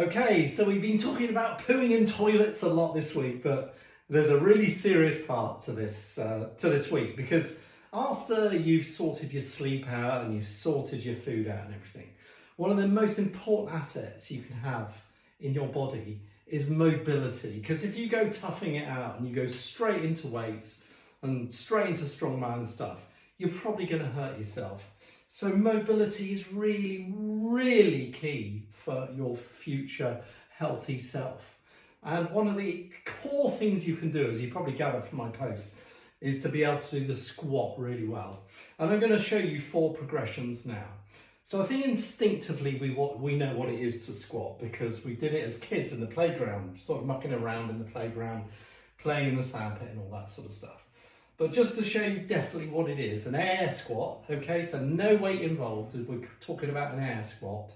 Okay, so we've been talking about pooing in toilets a lot this week, but there's a really serious part to this week, because after you've sorted your sleep out and you've sorted your food out and everything, one of the most important assets you can have in your body is mobility. Because if you go toughing it out and you go straight into weights and straight into strongman stuff, you're probably going to hurt yourself. So mobility is really, really key for your future healthy self. And one of the core things you can do, as you probably gathered from my posts, is to be able to do the squat really well. And I'm going to show you 4 progressions now. So I think instinctively we know what it is to squat, because we did it as kids in the playground, sort of mucking around in the playground, playing in the sandpit and all that sort of stuff. But just to show you definitely what it is, an air squat, okay, so no weight involved, we're talking about an air squat,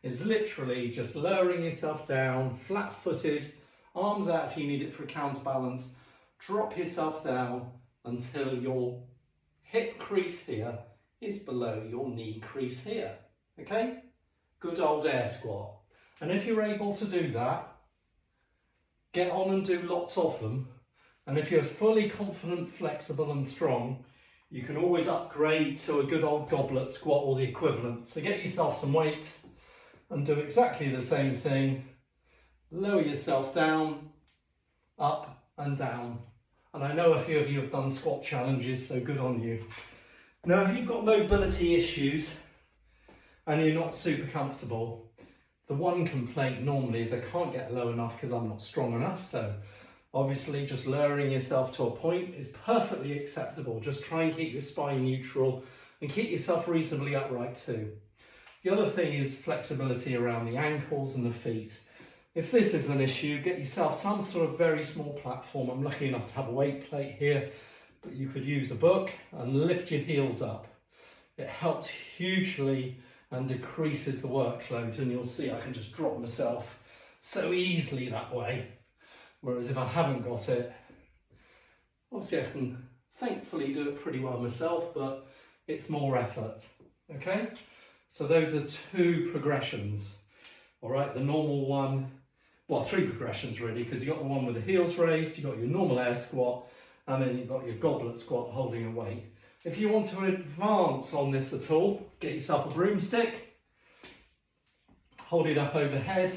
is literally just lowering yourself down, flat-footed, arms out if you need it for a counterbalance, drop yourself down until your hip crease here is below your knee crease here, okay? Good old air squat. And if you're able to do that, get on and do lots of them. And if you're fully confident, flexible and strong, you can always upgrade to a good old goblet squat or the equivalent. So get yourself some weight and do exactly the same thing. Lower yourself down, up and down. And I know a few of you have done squat challenges, so good on you. Now, if you've got mobility issues and you're not super comfortable, the one complaint normally is I can't get low enough because I'm not strong enough. So obviously just lowering yourself to a point is perfectly acceptable. Just try and keep your spine neutral and keep yourself reasonably upright too. The other thing is flexibility around the ankles and the feet. If this is an issue, get yourself some sort of very small platform. I'm lucky enough to have a weight plate here, but you could use a book and lift your heels up. It helps hugely and decreases the workload, and you'll see I can just drop myself so easily that way. Whereas if I haven't got it, obviously I can thankfully do it pretty well myself, but it's more effort, okay? So those are 2 progressions, all right? The normal one, well, 3 progressions really, because you've got the one with the heels raised, you've got your normal air squat, and then you've got your goblet squat holding a weight. If you want to advance on this at all, get yourself a broomstick, hold it up overhead,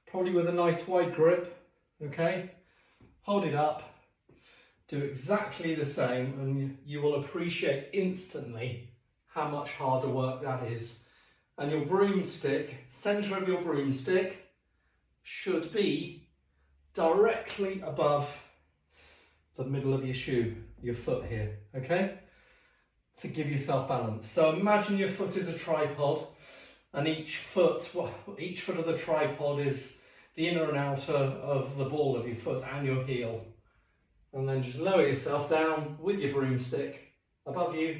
probably with a nice wide grip. Okay, hold it up, do exactly the same, and you will appreciate instantly how much harder work that is. And your broomstick, centre of your broomstick, should be directly above the middle of your shoe, your foot here, okay? To give yourself balance. So imagine your foot is a tripod, and each foot of the tripod is the inner and outer of the ball of your foot and your heel. And then just lower yourself down with your broomstick above you,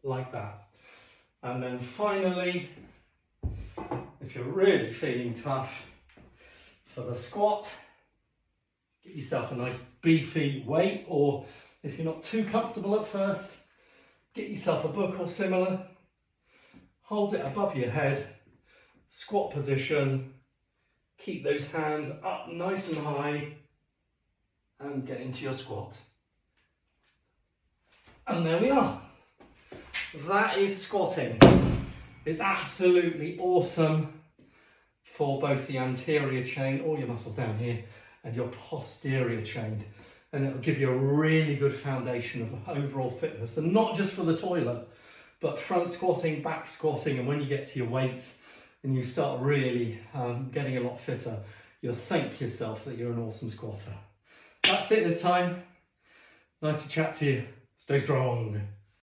like that. And then finally, if you're really feeling tough, for the squat, get yourself a nice beefy weight, or if you're not too comfortable at first, get yourself a book or similar, hold it above your head, squat position, keep those hands up nice and high and get into your squat. And there we are. That is squatting. It's absolutely awesome for both the anterior chain, all your muscles down here, and your posterior chain. And it'll give you a really good foundation of overall fitness, and not just for the toilet, but front squatting, back squatting, and when you get to your weights, and you start really getting a lot fitter, you'll thank yourself that you're an awesome squatter. That's it this time. Nice to chat to you. Stay strong.